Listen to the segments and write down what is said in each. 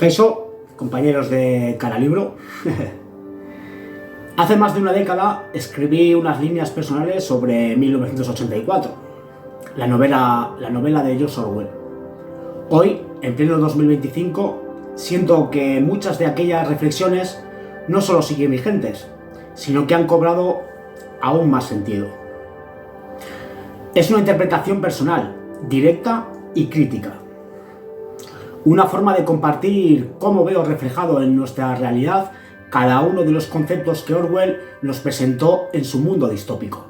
Kaixo, compañeros de Caralibro. Hace más de una década escribí unas líneas personales sobre 1984, la novela de George Orwell. Hoy, en pleno 2025, siento que muchas de aquellas reflexiones no solo siguen vigentes, sino que han cobrado aún más sentido. Es una interpretación personal, directa y crítica. Una forma de compartir cómo veo reflejado en nuestra realidad cada uno de los conceptos que Orwell nos presentó en su mundo distópico.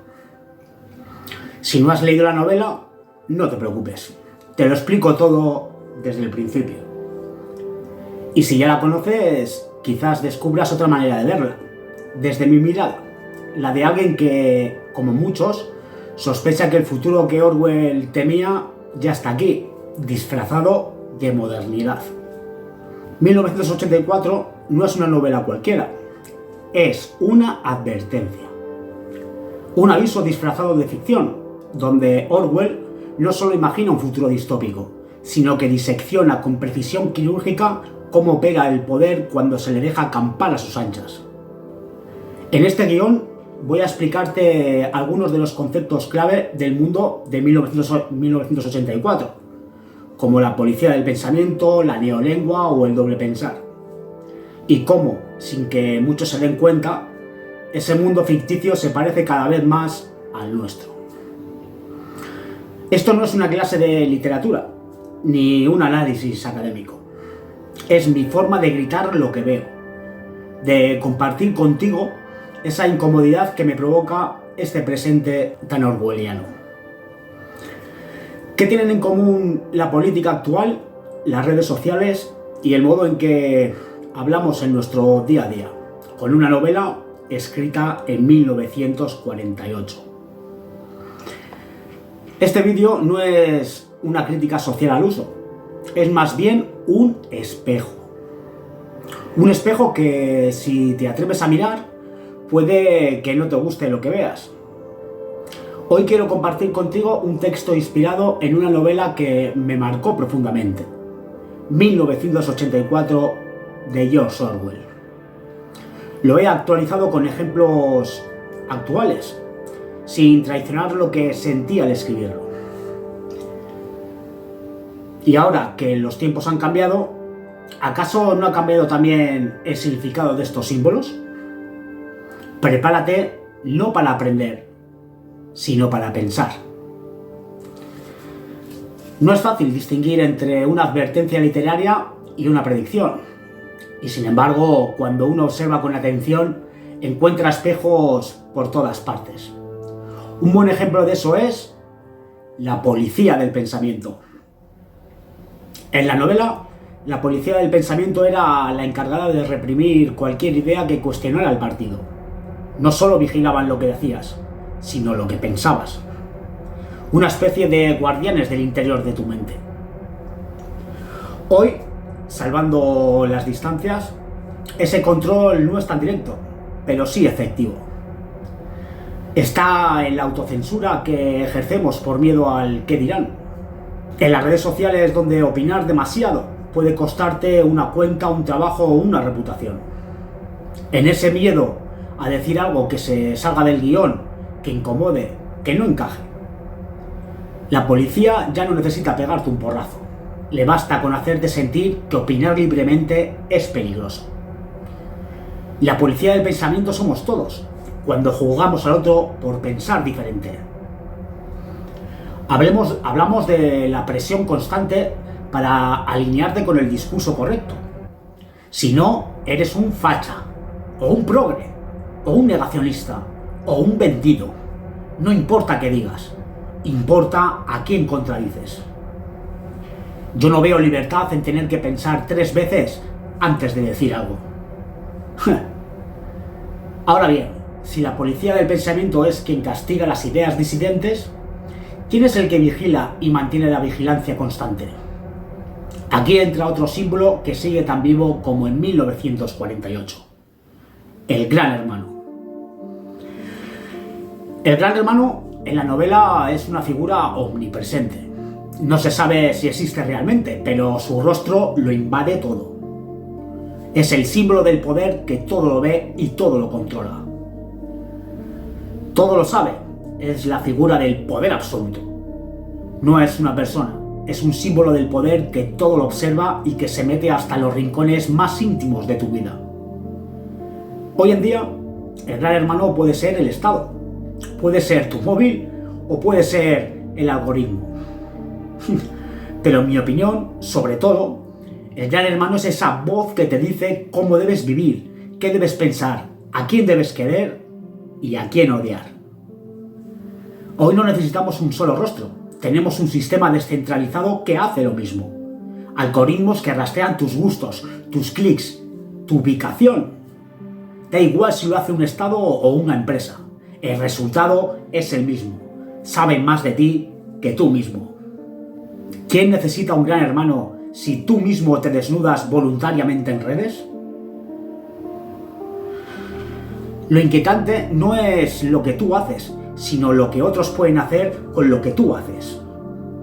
Si no has leído la novela, no te preocupes, te lo explico todo desde el principio. Y si ya la conoces, quizás descubras otra manera de verla, desde mi mirada, la de alguien que, como muchos, sospecha que el futuro que Orwell temía ya está aquí, disfrazado de modernidad. 1984 no es una novela cualquiera, es una advertencia. Un aviso disfrazado de ficción, donde Orwell no solo imagina un futuro distópico, sino que disecciona con precisión quirúrgica cómo opera el poder cuando se le deja acampar a sus anchas. En este guión voy a explicarte algunos de los conceptos clave del mundo de 1984, como la policía del pensamiento, la neolengua o el doble pensar. Y cómo, sin que muchos se den cuenta, ese mundo ficticio se parece cada vez más al nuestro. Esto no es una clase de literatura, ni un análisis académico. Es mi forma de gritar lo que veo, de compartir contigo esa incomodidad que me provoca este presente tan orwelliano. ¿Qué tienen en común la política actual, las redes sociales y el modo en que hablamos en nuestro día a día, con una novela escrita en 1948? Este vídeo no es una crítica social al uso, es más bien un espejo. Un espejo que, si te atreves a mirar, puede que no te guste lo que veas. Hoy quiero compartir contigo un texto inspirado en una novela que me marcó profundamente, 1984 de George Orwell. Lo he actualizado con ejemplos actuales, sin traicionar lo que sentí al escribirlo. Y ahora que los tiempos han cambiado, ¿acaso no ha cambiado también el significado de estos símbolos? Prepárate no para aprender, sino para pensar. No es fácil distinguir entre una advertencia literaria y una predicción. Y sin embargo, cuando uno observa con atención, encuentra espejos por todas partes. Un buen ejemplo de eso es la policía del pensamiento. En la novela, la policía del pensamiento era la encargada de reprimir cualquier idea que cuestionara el partido. No solo vigilaban lo que decías, sino lo que pensabas. Una especie de guardianes del interior de tu mente. Hoy, salvando las distancias, ese control no es tan directo, pero sí efectivo. Está en la autocensura que ejercemos por miedo al qué dirán. En las redes sociales, donde opinar demasiado puede costarte una cuenta, un trabajo o una reputación. En ese miedo a decir algo que se salga del guión, que incomode, que no encaje. La policía ya no necesita pegarte un porrazo. Le basta con hacerte sentir que opinar libremente es peligroso. La policía del pensamiento somos todos, cuando juzgamos al otro por pensar diferente. Hablamos de la presión constante para alinearte con el discurso correcto. Si no, eres un facha, o un progre, o un negacionista, o un vendido. No importa qué digas, importa a quién contradices. Yo no veo libertad en tener que pensar 3 veces antes de decir algo. Ahora bien, si la policía del pensamiento es quien castiga las ideas disidentes, ¿quién es el que vigila y mantiene la vigilancia constante? Aquí entra otro símbolo que sigue tan vivo como en 1948. El Gran Hermano. El Gran Hermano en la novela es una figura omnipresente. No se sabe si existe realmente, pero su rostro lo invade todo. Es el símbolo del poder que todo lo ve y todo lo controla. Todo lo sabe. Es la figura del poder absoluto. No es una persona. Es un símbolo del poder que todo lo observa y que se mete hasta los rincones más íntimos de tu vida. Hoy en día, el gran hermano puede ser el Estado, puede ser tu móvil o puede ser el algoritmo. Pero en mi opinión, sobre todo, el gran hermano es esa voz que te dice cómo debes vivir, qué debes pensar, a quién debes querer y a quién odiar. Hoy no necesitamos un solo rostro, tenemos un sistema descentralizado que hace lo mismo. Algoritmos que rastrean tus gustos, tus clics, tu ubicación. Da igual si lo hace un Estado o una empresa. El resultado es el mismo. Saben más de ti que tú mismo. ¿Quién necesita un gran hermano si tú mismo te desnudas voluntariamente en redes? Lo inquietante no es lo que tú haces, sino lo que otros pueden hacer con lo que tú haces.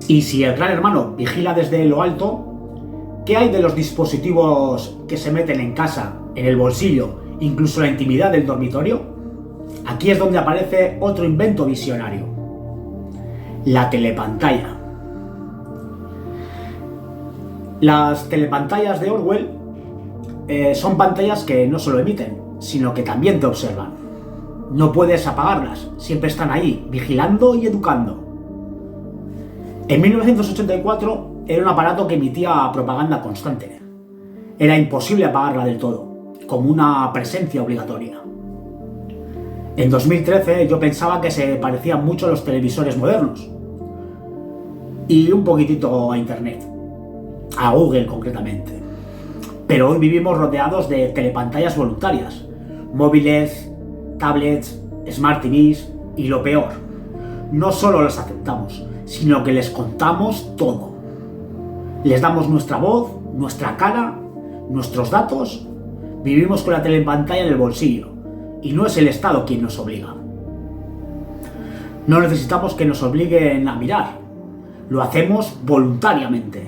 Y si el gran hermano vigila desde lo alto, ¿qué hay de los dispositivos que se meten en casa, en el bolsillo, incluso en la intimidad del dormitorio? Aquí es donde aparece otro invento visionario: la telepantalla. Las telepantallas de Orwell son pantallas que no solo emiten, sino que también te observan. No puedes apagarlas, siempre están ahí, vigilando y educando. En 1984 era un aparato que emitía propaganda constante. Era imposible apagarla del todo, como una presencia obligatoria. En 2013 yo pensaba que se parecían mucho a los televisores modernos. Y un poquitito a Internet. A Google concretamente. Pero hoy vivimos rodeados de telepantallas voluntarias. Móviles, tablets, smart TVs y lo peor, no solo las aceptamos, sino que les contamos todo. Les damos nuestra voz, nuestra cara, nuestros datos. Vivimos con la telepantalla en el bolsillo y no es el Estado quien nos obliga. No necesitamos que nos obliguen a mirar, lo hacemos voluntariamente.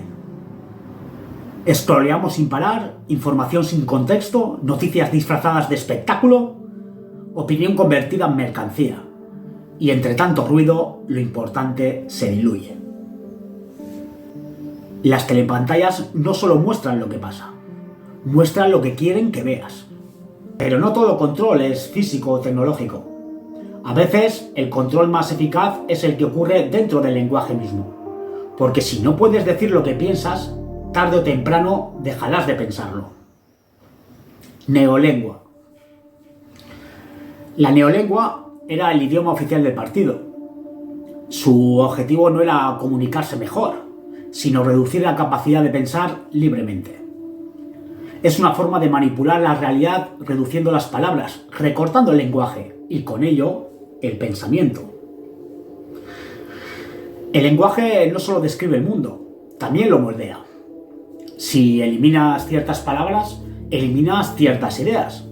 Scrolleamos sin parar, información sin contexto, noticias disfrazadas de espectáculo, opinión convertida en mercancía. Y entre tanto ruido, lo importante se diluye. Las telepantallas no solo muestran lo que pasa, muestran lo que quieren que veas. Pero no todo control es físico o tecnológico. A veces, el control más eficaz es el que ocurre dentro del lenguaje mismo. Porque si no puedes decir lo que piensas, tarde o temprano dejarás de pensarlo. Neolengua. La neolengua era el idioma oficial del partido. Su objetivo no era comunicarse mejor, sino reducir la capacidad de pensar libremente. Es una forma de manipular la realidad reduciendo las palabras, recortando el lenguaje y con ello el pensamiento. El lenguaje no solo describe el mundo, también lo moldea. Si eliminas ciertas palabras, eliminas ciertas ideas.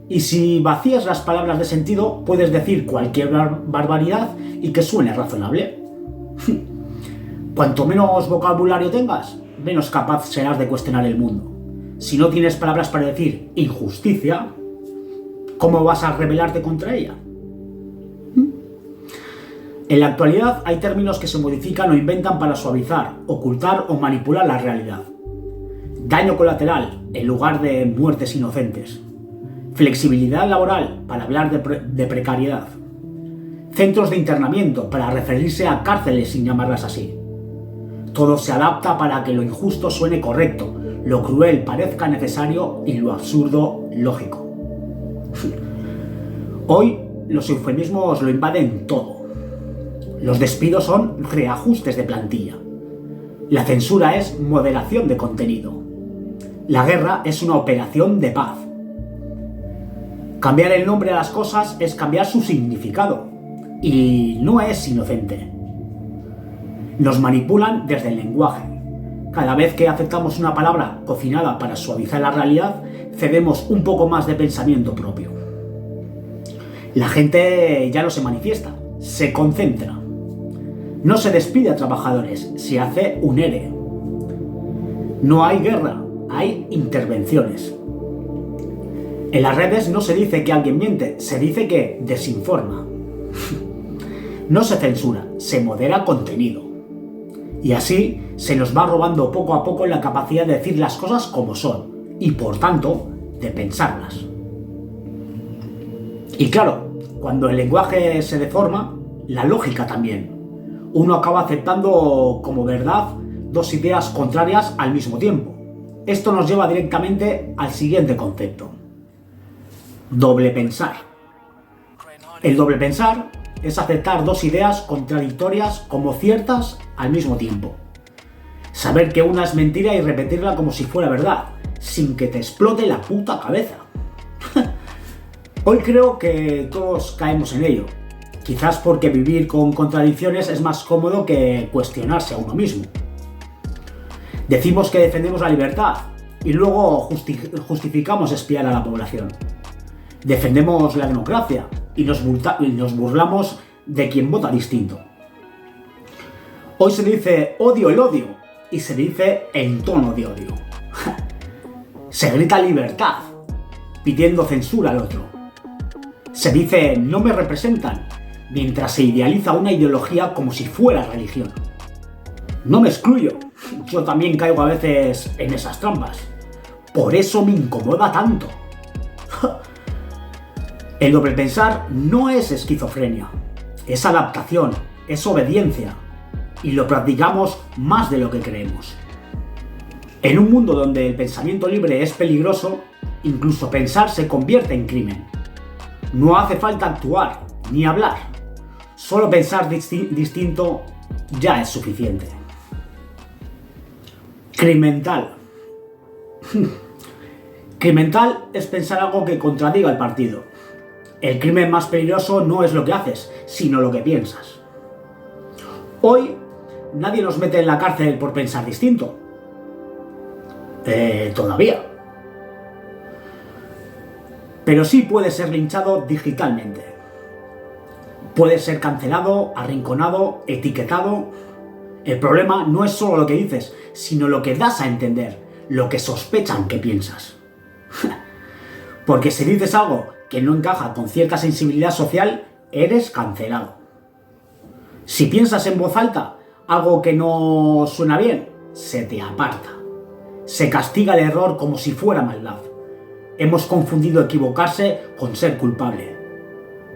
Y si vacías las palabras de sentido, puedes decir cualquier barbaridad y que suene razonable. Cuanto menos vocabulario tengas, menos capaz serás de cuestionar el mundo. Si no tienes palabras para decir injusticia, ¿cómo vas a rebelarte contra ella? En la actualidad hay términos que se modifican o inventan para suavizar, ocultar o manipular la realidad. Daño colateral en lugar de muertes inocentes. Flexibilidad laboral para hablar de precariedad. Centros de internamiento para referirse a cárceles sin llamarlas así. Todo se adapta para que lo injusto suene correcto, lo cruel parezca necesario y lo absurdo lógico. Hoy los eufemismos lo invaden todo. Los despidos son reajustes de plantilla. La censura es moderación de contenido. La guerra es una operación de paz. Cambiar el nombre a las cosas es cambiar su significado. Y no es inocente. Nos manipulan desde el lenguaje. Cada vez que aceptamos una palabra cocinada para suavizar la realidad, cedemos un poco más de pensamiento propio. La gente ya no se manifiesta, se concentra. No se despide a trabajadores, se hace un ERE. No hay guerra, hay intervenciones. En las redes no se dice que alguien miente, se dice que desinforma. No se censura, se modera contenido. Y así se nos va robando poco a poco la capacidad de decir las cosas como son y, por tanto, de pensarlas. Y claro, cuando el lenguaje se deforma, la lógica también. Uno acaba aceptando como verdad dos ideas contrarias al mismo tiempo. Esto nos lleva directamente al siguiente concepto: doble pensar. El doble pensar es aceptar dos ideas contradictorias como ciertas al mismo tiempo. Saber que una es mentira y repetirla como si fuera verdad, sin que te explote la puta cabeza. Hoy creo que todos caemos en ello. Quizás porque vivir con contradicciones es más cómodo que cuestionarse a uno mismo. Decimos que defendemos la libertad y luego justificamos espiar a la población. Defendemos la democracia y nos burlamos de quien vota distinto. Hoy se dice odio el odio y se dice en tono de odio. Se grita libertad pidiendo censura al otro. Se dice no me representan mientras se idealiza una ideología como si fuera religión. No me excluyo, yo también caigo a veces en esas trampas. Por eso me incomoda tanto. El doble pensar no es esquizofrenia, es adaptación, es obediencia, y lo practicamos más de lo que creemos. En un mundo donde el pensamiento libre es peligroso, incluso pensar se convierte en crimen. No hace falta actuar ni hablar, solo pensar distinto ya es suficiente. Crimental. Crimental es pensar algo que contradiga el partido. El crimen más peligroso no es lo que haces, sino lo que piensas. Hoy nadie nos mete en la cárcel por pensar distinto. Todavía. Pero sí puede ser linchado digitalmente. Puede ser cancelado, arrinconado, etiquetado. El problema no es solo lo que dices, sino lo que das a entender, lo que sospechan que piensas. Porque si dices algo que no encaja con cierta sensibilidad social, eres cancelado. Si piensas en voz alta algo que no suena bien, se te aparta. Se castiga el error como si fuera maldad. Hemos confundido equivocarse con ser culpable.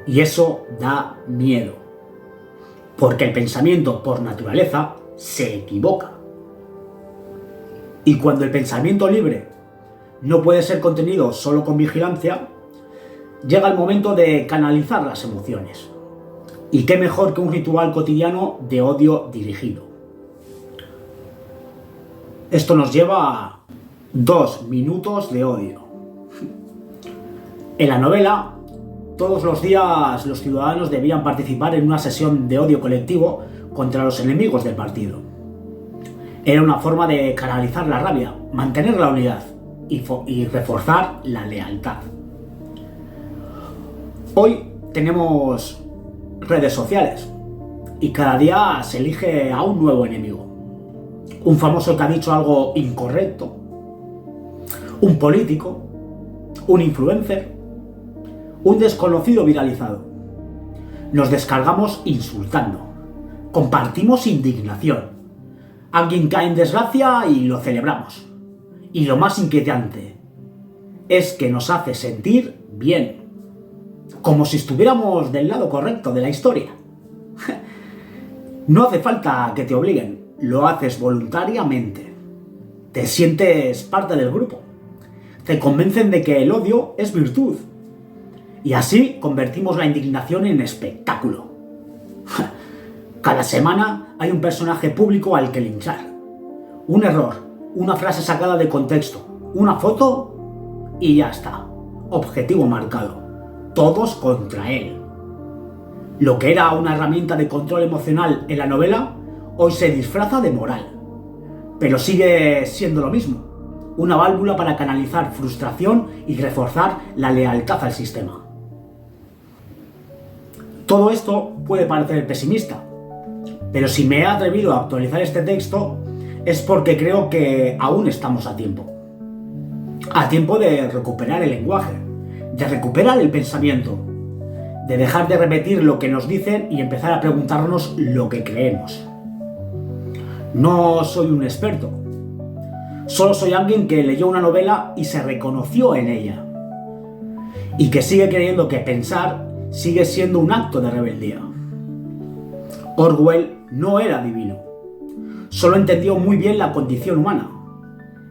Y eso da miedo. Porque el pensamiento, por naturaleza, se equivoca. Y cuando el pensamiento libre no puede ser contenido solo con vigilancia, llega el momento de canalizar las emociones. Y qué mejor que un ritual cotidiano de odio dirigido. Esto nos lleva a 2 minutos de odio. En la novela, todos los días los ciudadanos debían participar en una sesión de odio colectivo contra los enemigos del partido. Era una forma de canalizar la rabia, mantener la unidad y reforzar la lealtad. Hoy tenemos redes sociales y cada día se elige a un nuevo enemigo. Un famoso que ha dicho algo incorrecto, un político, un influencer, un desconocido viralizado. Nos descargamos insultando, compartimos indignación. Alguien cae en desgracia y lo celebramos. Y lo más inquietante es que nos hace sentir bien, como si estuviéramos del lado correcto de la historia. No hace falta que te obliguen, lo haces voluntariamente. Te sientes parte del grupo. Te convencen de que el odio es virtud. Y así convertimos la indignación en espectáculo. Cada semana hay un personaje público al que linchar. Un error, una frase sacada de contexto, una foto y ya está. Objetivo marcado. Todos contra él. Lo que era una herramienta de control emocional en la novela, hoy se disfraza de moral. Pero sigue siendo lo mismo. Una válvula para canalizar frustración y reforzar la lealtad al sistema. Todo esto puede parecer pesimista, pero si me he atrevido a actualizar este texto es porque creo que aún estamos a tiempo. A tiempo de recuperar el lenguaje, de recuperar el pensamiento, de dejar de repetir lo que nos dicen y empezar a preguntarnos lo que creemos. No soy un experto, solo soy alguien que leyó una novela y se reconoció en ella, y que sigue creyendo que pensar sigue siendo un acto de rebeldía. Orwell no era divino, solo entendió muy bien la condición humana.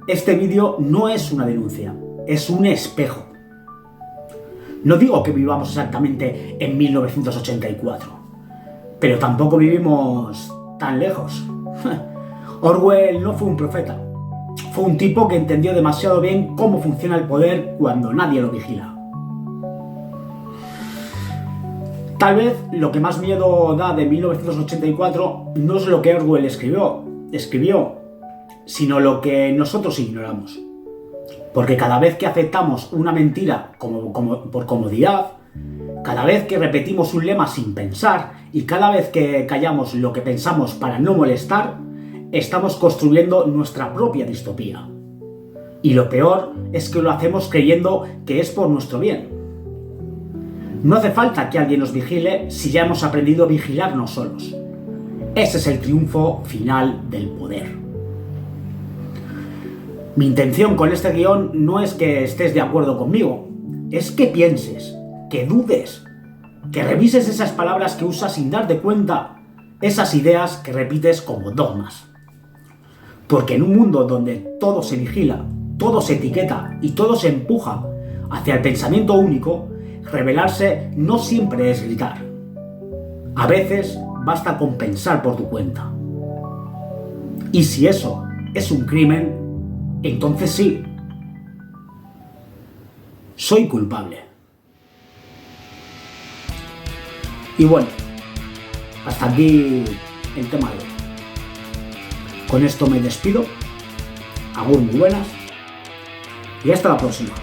Este vídeo no es una denuncia, es un espejo. No digo que vivamos exactamente en 1984, pero tampoco vivimos tan lejos. Orwell no fue un profeta, fue un tipo que entendió demasiado bien cómo funciona el poder cuando nadie lo vigila. Tal vez lo que más miedo da de 1984 no es lo que Orwell escribió, sino lo que nosotros ignoramos. Porque cada vez que aceptamos una mentira por comodidad, cada vez que repetimos un lema sin pensar y cada vez que callamos lo que pensamos para no molestar, estamos construyendo nuestra propia distopía. Y lo peor es que lo hacemos creyendo que es por nuestro bien. No hace falta que alguien nos vigile si ya hemos aprendido a vigilarnos solos. Ese es el triunfo final del poder. Mi intención con este guión no es que estés de acuerdo conmigo, es que pienses, que dudes, que revises esas palabras que usas sin darte cuenta, esas ideas que repites como dogmas. Porque en un mundo donde todo se vigila, todo se etiqueta y todo se empuja hacia el pensamiento único, rebelarse no siempre es gritar. A veces basta con pensar por tu cuenta. Y si eso es un crimen, entonces sí, soy culpable. Y bueno, hasta aquí el tema de hoy. Con esto me despido. Agur, muy buenas. Y hasta la próxima.